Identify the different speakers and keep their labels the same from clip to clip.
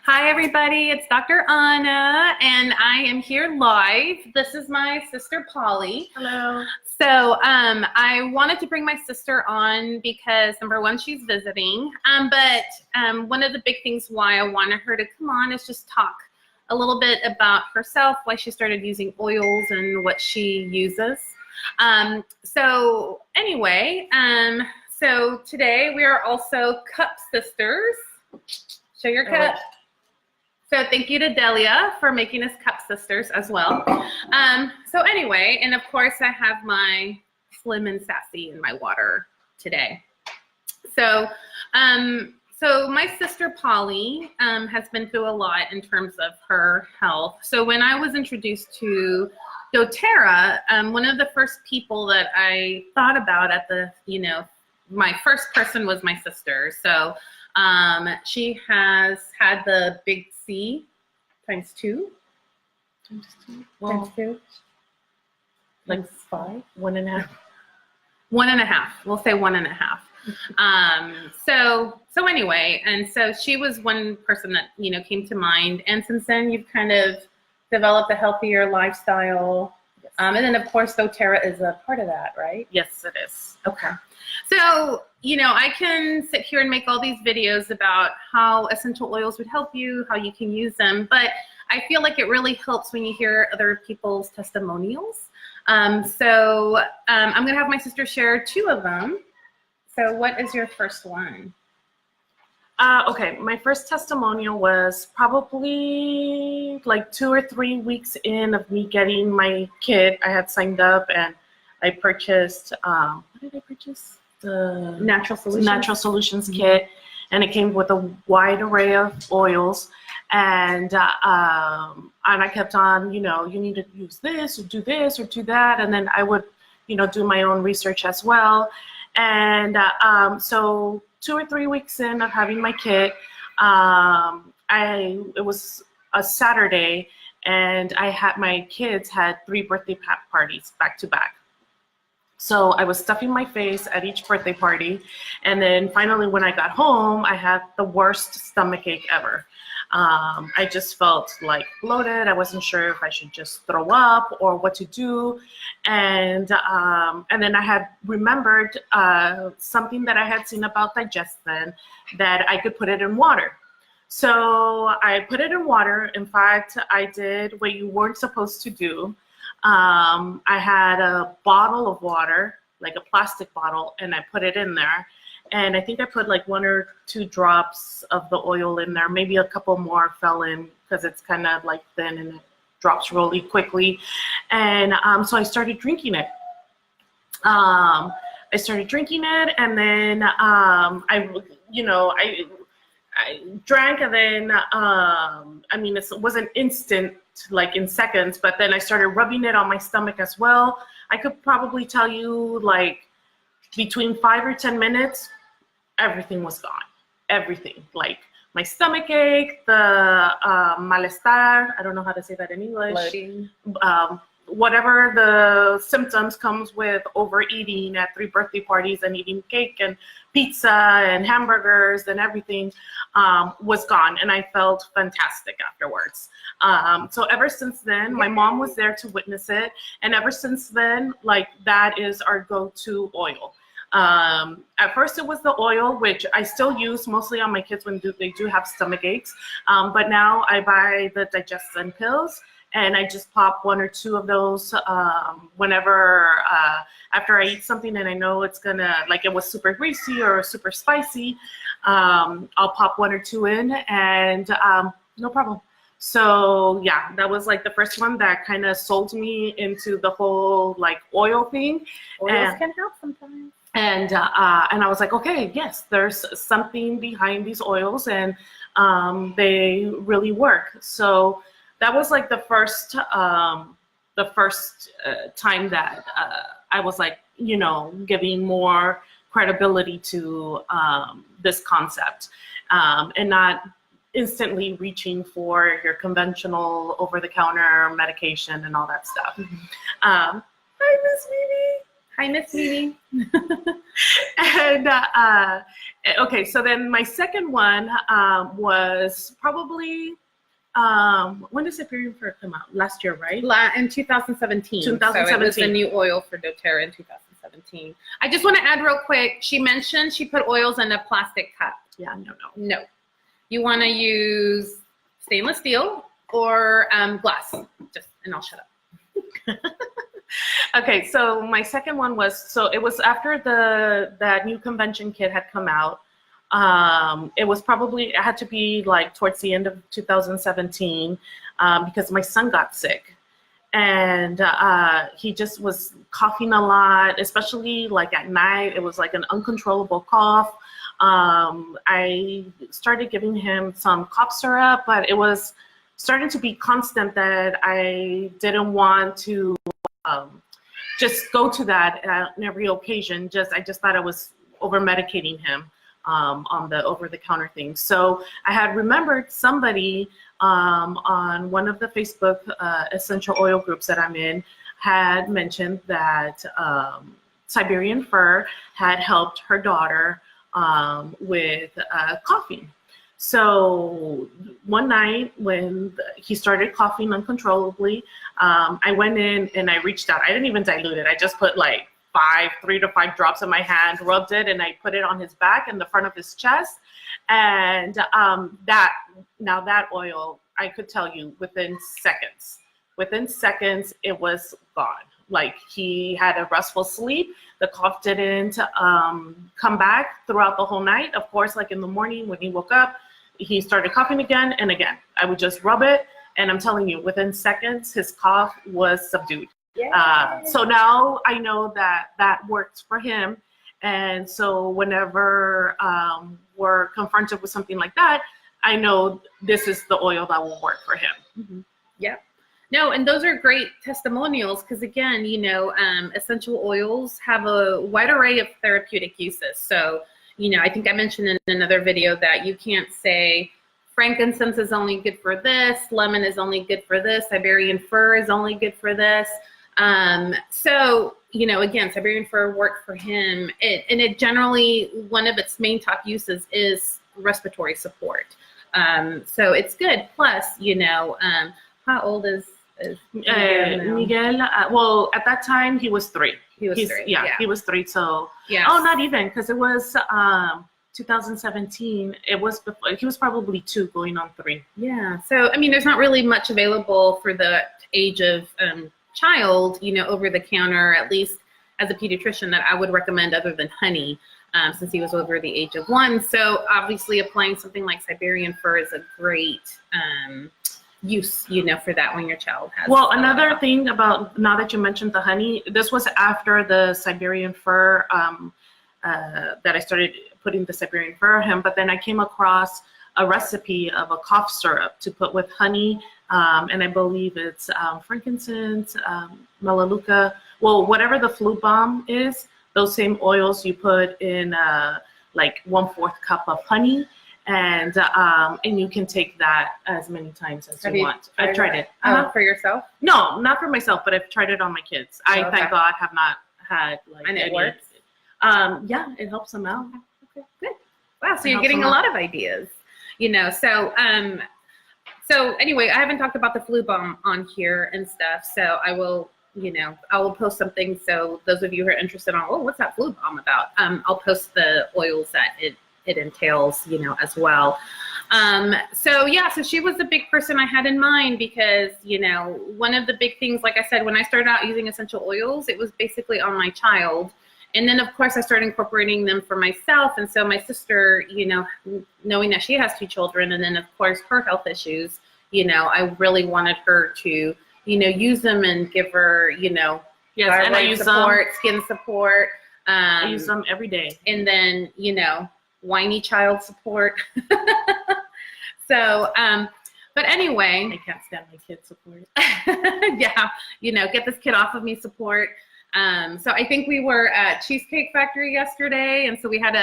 Speaker 1: Hi everybody, it's Dr. Anna and I am here live. This is my sister Polly.
Speaker 2: Hello.
Speaker 1: So I wanted to bring my sister on because number one, she's visiting, but one of the big things why I wanted her to come on is just talk a little bit about herself, why she started using oils and what she uses. So anyway, so today we are also cup sisters. Show your cup. So thank you to Delia for making us cup sisters as well. So anyway, and of course I have my Slim and Sassy in my water today. So, so my sister Polly has been through a lot in terms of her health. So when I was introduced to dōTERRA, one of the first people that I thought about at the, my first person was my sister. So she has had the big C times 2.
Speaker 2: Well,
Speaker 1: Times 2.
Speaker 2: like 5, 1.5.
Speaker 1: 1.5. We'll say 1.5. So anyway, and so she was one person that, came to mind. And since then you've kind of developed a healthier lifestyle.
Speaker 2: Yes.
Speaker 1: And then of course dōTERRA is a part of that, right?
Speaker 2: Yes, it is.
Speaker 1: Okay. So, I can sit here and make all these videos about how essential oils would help you, how you can use them, but I feel like it really helps when you hear other people's testimonials. So I'm going to have my sister share 2 of them. So what is your first one?
Speaker 2: Okay, my first testimonial was probably like 2 or 3 weeks in of me getting my kit. I had signed up and I purchased, what did I purchase? The
Speaker 1: Natural Solutions
Speaker 2: kit, and it came with a wide array of oils, and I kept on, you need to use this or do that, and then I would, do my own research as well, and so 2 or 3 weeks in of having my kit, it was a Saturday, and my kids had 3 birthday parties back to back. So I was stuffing my face at each birthday party. And then finally, when I got home, I had the worst stomach ache ever. I just felt like bloated. I wasn't sure if I should just throw up or what to do. And then I had remembered something that I had seen about digestion, that I could put it in water. So I put it in water. In fact, I did what you weren't supposed to do. I had a bottle of water, like a plastic bottle, and I put it in there. And I think I put like 1 or 2 drops of the oil in there. Maybe a couple more fell in because it's kind of like thin and it drops really quickly. And so I started drinking it. And then I drank, and then, it wasn't instant, like in seconds, but then I started rubbing it on my stomach as well. I could probably tell you, like, between 5 or 10 minutes, everything was gone. Everything, like my stomach ache, the malestar, I don't know how to say that in English.
Speaker 1: Bloating.
Speaker 2: Whatever the symptoms comes with overeating at 3 birthday parties and eating cake and pizza and hamburgers and everything was gone, and I felt fantastic afterwards. So ever since then, my mom was there to witness it, and ever since then, like, that is our go-to oil. At first it was the oil, which I still use mostly on my kids when they do have stomach aches, but now I buy the digestion pills. And I just pop 1 or 2 of those whenever, after I eat something and I know it's gonna, like it was super greasy or super spicy, I'll pop 1 or 2 in, and no problem. So yeah, that was like the first one that kind of sold me into the whole like oil thing.
Speaker 1: Oils can help sometimes.
Speaker 2: And I was like, okay, yes, there's something behind these oils, and they really work. So that was like the first time that I was like, giving more credibility to this concept, and not instantly reaching for your conventional over-the-counter medication and all that stuff.
Speaker 1: Mm-hmm.
Speaker 2: Hi, Miss Mimi.
Speaker 1: Hi, Miss Mimi.
Speaker 2: And okay, so then my second one was probably when did Superior Fur come out? Last year, right?
Speaker 1: In 2017.
Speaker 2: 2017.
Speaker 1: So it was the new oil for dōTERRA in 2017. I just want to add real quick. She mentioned she put oils in a plastic cup.
Speaker 2: Yeah, no.
Speaker 1: No. You want to use stainless steel or glass. And I'll shut up.
Speaker 2: Okay, so my second one was, it was after that new convention kit had come out. It had to be like towards the end of 2017 because my son got sick. And he just was coughing a lot, especially like at night. It was like an uncontrollable cough. I started giving him some cough syrup, but it was starting to be constant that I didn't want to just go to that on every occasion. I just thought I was over medicating him on the over-the-counter thing. So I had remembered somebody on one of the Facebook essential oil groups that I'm in had mentioned that Siberian fur had helped her daughter with coughing. So one night when he started coughing uncontrollably, I went in and I reached out. I didn't even dilute it. I just put like 3 to 5 drops in my hand, rubbed it, and I put it on his back and the front of his chest. And that oil, I could tell you within seconds, it was gone. Like he had a restful sleep. The cough didn't come back throughout the whole night. Of course, like in the morning when he woke up, he started coughing again and again. I would just rub it, and I'm telling you, within seconds, his cough was subdued. So now I know that works for him. And so whenever we're confronted with something like that, I know this is the oil that will work for him.
Speaker 1: Mm-hmm. Yeah. No, and those are great testimonials because, again, essential oils have a wide array of therapeutic uses. So, I think I mentioned in another video that you can't say frankincense is only good for this, lemon is only good for this, Siberian fur is only good for this. So, again, Siberian fur worked for him. It generally, one of its main top uses is respiratory support. So it's good. Plus, how old is
Speaker 2: Miguel? Well, at that time he was 3.
Speaker 1: He was 3.
Speaker 2: Yeah, he was 3. So
Speaker 1: yeah.
Speaker 2: Oh, not even, because it was 2017. It was before, he was probably 2 going on 3.
Speaker 1: Yeah. So there's not really much available for the age of child, over the counter, at least as a pediatrician, that I would recommend other than honey, since he was over the age of 1. So obviously applying something like Siberian fur is a great use, for that when your child has.
Speaker 2: Well, another thing about, now that you mentioned the honey, this was after the Siberian fur, that I started putting the Siberian fur on him, but then I came across a recipe of a cough syrup to put with honey, and I believe it's frankincense, melaleuca, well, whatever the flu balm is, those same oils you put in like 1/4 cup of honey, and you can take that as many times as you want. I've tried it.
Speaker 1: For yourself?
Speaker 2: No, not for myself, but I've tried it on my kids. I, thank God, have not had like.
Speaker 1: And it works?
Speaker 2: Yeah, it helps them out.
Speaker 1: Okay, good. Wow, so you're getting a lot of ideas. So anyway, I haven't talked about the flu balm on here and stuff, so I will, I will post something. So those of you who are interested on, what's that flu balm about? I'll post the oils that it entails, as well. So she was a big person I had in mind because, one of the big things, like I said, when I started out using essential oils, it was basically on my child. And then, of course, I started incorporating them for myself. And so my sister, knowing that she has 2 children, and then, of course, her health issues, I really wanted her to, use them and give her,
Speaker 2: yes, and I use
Speaker 1: support, skin support.
Speaker 2: I use them every day.
Speaker 1: And then, whiny child support. So, but anyway.
Speaker 2: I can't stand my kid support.
Speaker 1: Yeah, get this kid off of me support. So I think we were at Cheesecake Factory yesterday, and so she had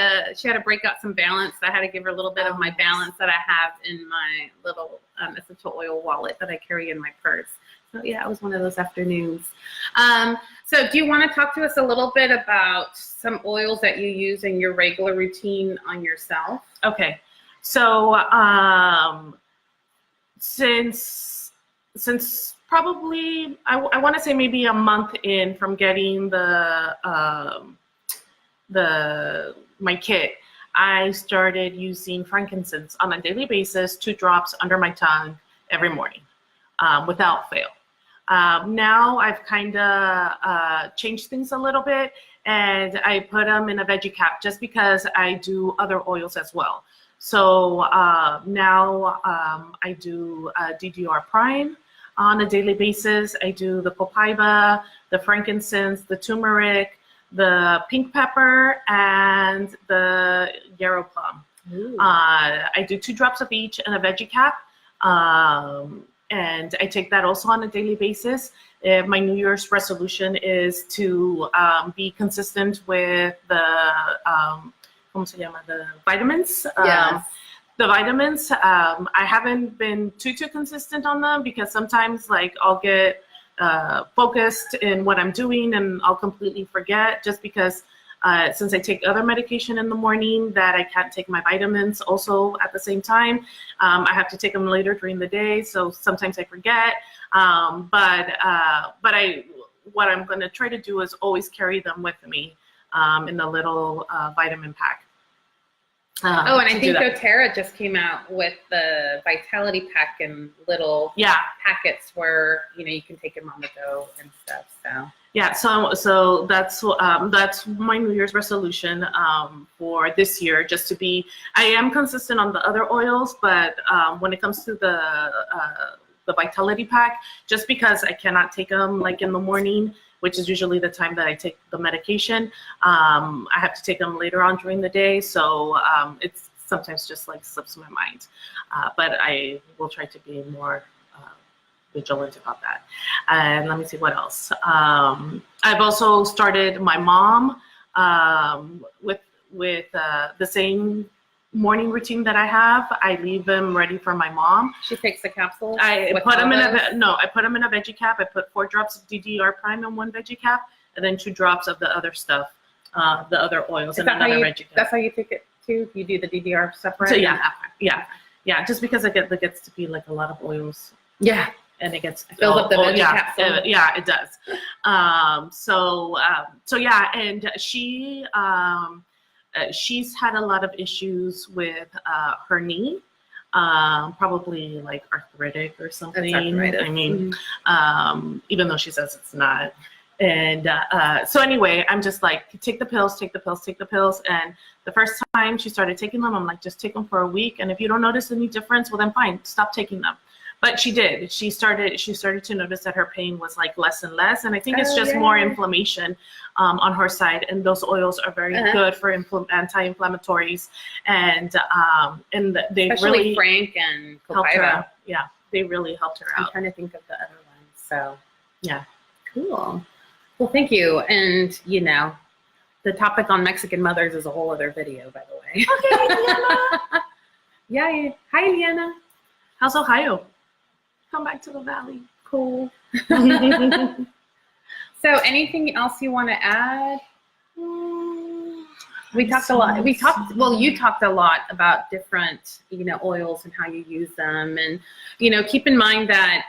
Speaker 1: to break out some balance. I had to give her a little bit of my balance that I have in my little essential oil wallet that I carry in my purse. So yeah, it was one of those afternoons. So do you want to talk to us a little bit about some oils that you use in your regular routine on yourself?
Speaker 2: Okay. So since probably I want to say maybe a month in from getting my kit, I started using frankincense on a daily basis, 2 drops under my tongue every morning, without fail. Now I've kind of changed things a little bit, and I put them in a veggie cap just because I do other oils as well. So now I do DDR Prime on a daily basis. I do the copaiba, the frankincense, the turmeric, the pink pepper, and the yarrow plum. I do 2 drops of each in a veggie cap. And I take that also on a daily basis. My New Year's resolution is to be consistent with the the vitamins.
Speaker 1: Yes.
Speaker 2: The vitamins, I haven't been too consistent on them because sometimes like I'll get focused in what I'm doing and I'll completely forget just because since I take other medication in the morning that I can't take my vitamins also at the same time. I have to take them later during the day, so sometimes I forget. But what I'm going to try to do is always carry them with me in the little vitamin pack.
Speaker 1: And I think dōTERRA just came out with the Vitality Pack in little packets where you can take them on the go and stuff. So
Speaker 2: yeah, so that's my New Year's resolution for this year, just to be. I am consistent on the other oils, but when it comes to the Vitality Pack, just because I cannot take them like in the morning, which is usually the time that I take the medication, I have to take them later on during the day. So it's sometimes just like slips my mind, but I will try to be more vigilant about that. And let me see what else. I've also started my mom with the same morning routine that I have. I leave them ready for my mom.
Speaker 1: She takes the capsules.
Speaker 2: I put them in a veggie cap. I put 4 drops of DDR Prime in one veggie cap, and then 2 drops of the other stuff, the other oils in another veggie cap.
Speaker 1: That's how you take it too. You do the DDR separate.
Speaker 2: So yeah. Just because it gets to be like a lot of oils.
Speaker 1: Yeah.
Speaker 2: And it gets
Speaker 1: fills up the veggie capsule.
Speaker 2: Yeah, it does. So yeah, and she's had a lot of issues with her knee, probably like arthritic or something. I mean, even though she says it's not. And so anyway, I'm just like, take the pills. And the first time she started taking them, I'm like, just take them for a week. And if you don't notice any difference, well then fine, stop taking them. But she did. She started to notice that her pain was like less and less, and I think it's just more inflammation on her side. And those oils are very good for anti-inflammatories, and they
Speaker 1: especially
Speaker 2: really
Speaker 1: Frank and
Speaker 2: helped her
Speaker 1: copaiba.
Speaker 2: out. Yeah, they really helped her out.
Speaker 1: I'm trying to think of the other ones. So
Speaker 2: yeah,
Speaker 1: cool. Well, thank you. And the topic on Mexican mothers is a whole other video, by the way.
Speaker 2: Okay, Liana.
Speaker 1: Yeah. Hi, Liana.
Speaker 2: How's Ohio? Come back to the valley.
Speaker 1: Cool. So anything else you want to add? We talked a lot. You talked a lot about different, oils and how you use them. And, keep in mind that,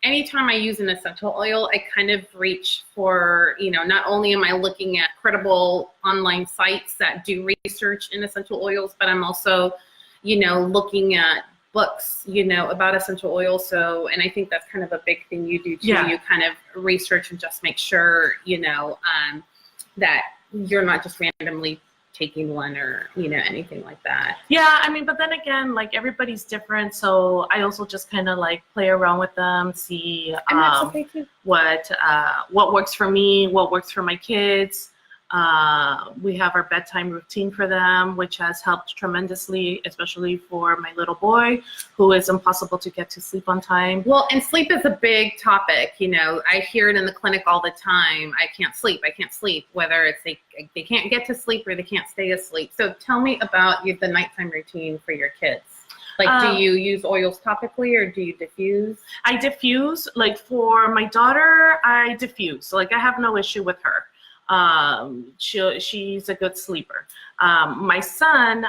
Speaker 1: anytime I use an essential oil, I kind of reach for, not only am I looking at credible online sites that do research in essential oils, but I'm also, looking at books, about essential oils. So, and I think that's kind of a big thing you do too. Yeah. You kind of research and just make sure, that you're not just randomly taking one or, anything like that.
Speaker 2: Yeah, I mean, but then again, like everybody's different. So I also just kind of like play around with them, see what works for me, what works for my kids. We have our bedtime routine for them, which has helped tremendously, especially for my little boy, who is impossible to get to sleep on time.
Speaker 1: Well, and sleep is a big topic. I hear it in the clinic all the time. I can't sleep, whether it's they can't get to sleep or they can't stay asleep. So tell me about the nighttime routine for your kids. Like, do you use oils topically or do you diffuse?
Speaker 2: I diffuse. Like for my daughter, I diffuse. Like I have no issue with her. She's a good sleeper. My son,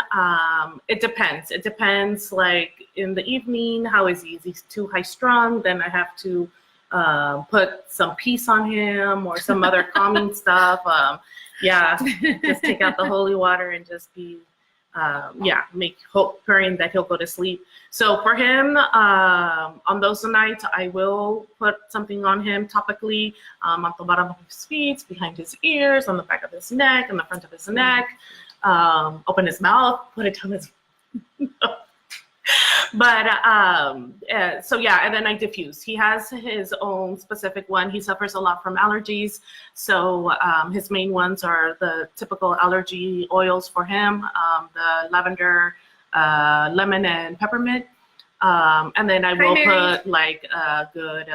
Speaker 2: it depends. It depends. Like in the evening, how is he? Is he too high strung? Then I have to put some peace on him or some other calming stuff. Yeah, just take out the holy water and just be, make hope, praying that he'll go to sleep. So for him, on those nights, I will put something on him topically, on the bottom of his feet, behind his ears, on the back of his neck, on the front of his neck, open his mouth, put it down his But so yeah, and then I diffuse. He has his own specific one. He suffers a lot from allergies, so his main ones are the typical allergy oils for him, the lavender, lemon, and peppermint. And then I will put like a good,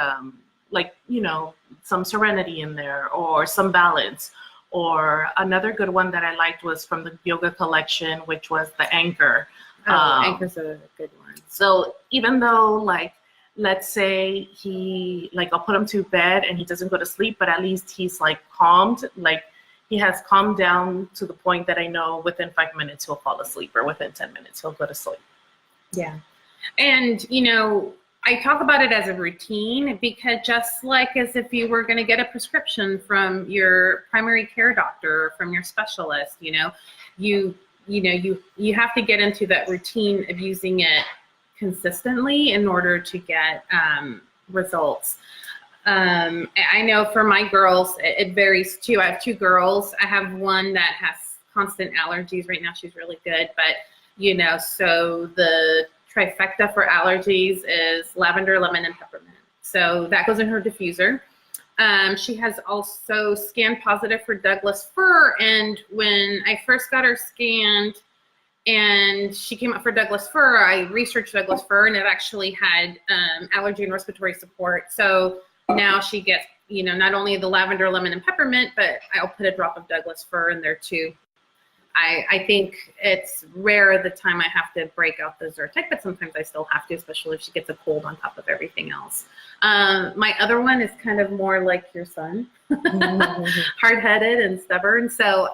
Speaker 2: like, you know, some serenity in there or some balance. Or another good one that I liked was from the yoga collection, which was the Anchor.
Speaker 1: Anchor's a good one.
Speaker 2: So even though, like, let's say he, like, I'll put him to bed and he doesn't go to sleep, but at least he's like calmed, like he has calmed down to the point that I know within 5 minutes he'll fall asleep, or within 10 minutes he'll go to sleep.
Speaker 1: Yeah. And, you know, I talk about it as a routine because just like as if you were going to get a prescription from your primary care doctor or from your specialist, you know, you have to get into that routine of using it consistently in order to get results. I know for my girls, it varies too. I have 2 girls. I have one that has constant allergies. Right now she's really good, but you know, so the trifecta for allergies is lavender, lemon, and peppermint. So that goes in her diffuser. She has also scanned positive for Douglas fir, and when I first got her scanned and she came up for Douglas fir, I researched Douglas fir, and it actually had allergy and respiratory support. So now she gets, you know, not only the lavender, lemon, and peppermint, but I'll put a drop of Douglas fir in there too. I think it's rare the time I have to break out the Zyrtec, but sometimes I still have to, especially if she gets a cold on top of everything else. My other one is kind of more like your son, hard-headed and stubborn. So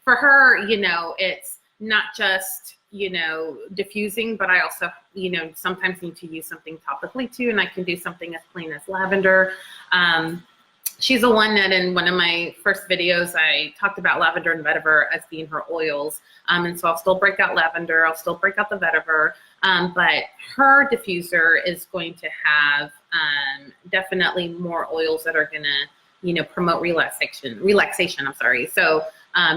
Speaker 1: for her, you know, it's not just, you know, diffusing, but I also, you know, sometimes need to use something topically too, and I can do something as plain as lavender. She's the one that in one of my first videos, I talked about lavender and vetiver as being her oils. And so I'll still break out lavender, I'll still break out the vetiver, but her diffuser is going to have definitely more oils that are gonna, you know, promote relaxation, I'm sorry. So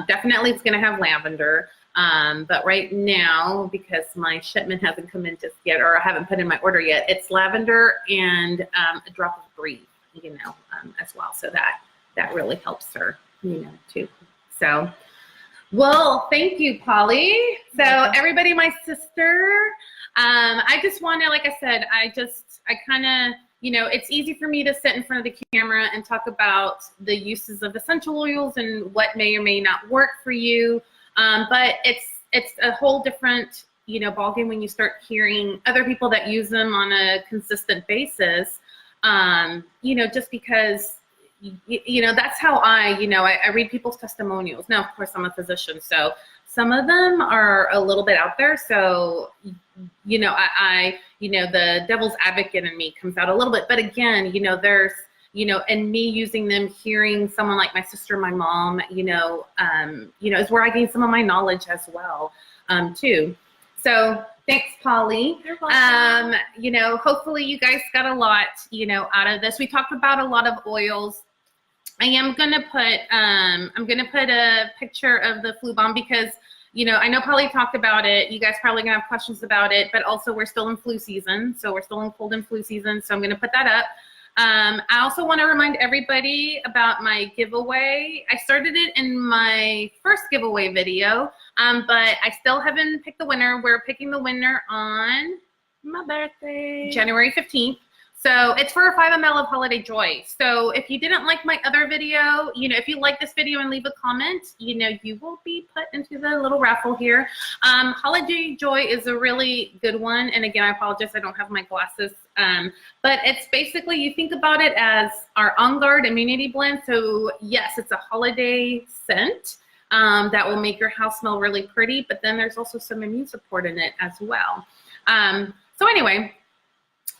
Speaker 1: definitely it's gonna have lavender. But right now, because my shipment hasn't come in just yet, or I haven't put in my order yet, it's lavender and a drop of Breathe, you know, as well. So that really helps her, you know, too. So, well, thank you, Polly. So everybody, my sister, I just want to, like I said, I kind of, you know, it's easy for me to sit in front of the camera and talk about the uses of essential oils and what may or may not work for you. But it's a whole different, you know, ballgame when you start hearing other people that use them on a consistent basis. You know, just because, you know, that's how I read people's testimonials. Now, of course, I'm a physician, so some of them are a little bit out there. So, you know, you know, the devil's advocate in me comes out a little bit. But again, you know, there's, you know, and me using them, hearing someone like my sister, my mom, you know, is where I gain some of my knowledge as well, too. So thanks, Polly.
Speaker 2: You're welcome.
Speaker 1: You know, hopefully you guys got a lot, you know, out of this. We talked about a lot of oils. I am gonna put I'm gonna put a picture of the flu bomb because, you know, I know Polly talked about it. You guys probably gonna have questions about it, but also we're still in flu season. So we're still in cold and flu season. So I'm gonna put that up. I also want to remind everybody about my giveaway. I started it in my first giveaway video, but I still haven't picked the winner. We're picking the winner on my birthday, January 15th. So it's for a 5 ml of Holiday Joy. So if you didn't like my other video, if you like this video and leave a comment, you will be put into the little raffle here. Holiday Joy is a really good one. And again, I apologize, I don't have my glasses. But it's basically, you think about it as our On Guard immunity blend. So yes, it's a holiday scent that will make your house smell really pretty, but then there's also some immune support in it as well. So anyway,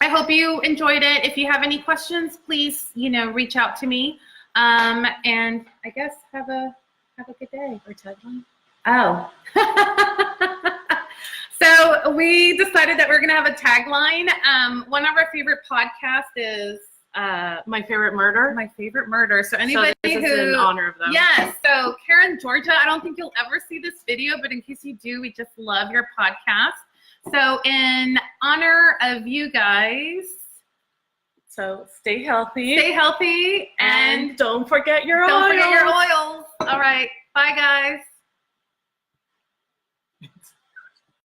Speaker 1: I hope you enjoyed it. If you have any questions, please, reach out to me. And I guess have a good day. Or tagline. Oh. So we decided that we're gonna have a tagline. One of our favorite podcasts is
Speaker 2: My Favorite Murder.
Speaker 1: My Favorite Murder. So anybody
Speaker 2: this is in honor of them.
Speaker 1: Yes. So Karen, Georgia, I don't think you'll ever see this video, but in case you do, we just love your podcast. So in honor of you guys,
Speaker 2: so stay healthy.
Speaker 1: Stay healthy and
Speaker 2: don't forget your oils.
Speaker 1: Don't forget your oils. All right. Bye, guys.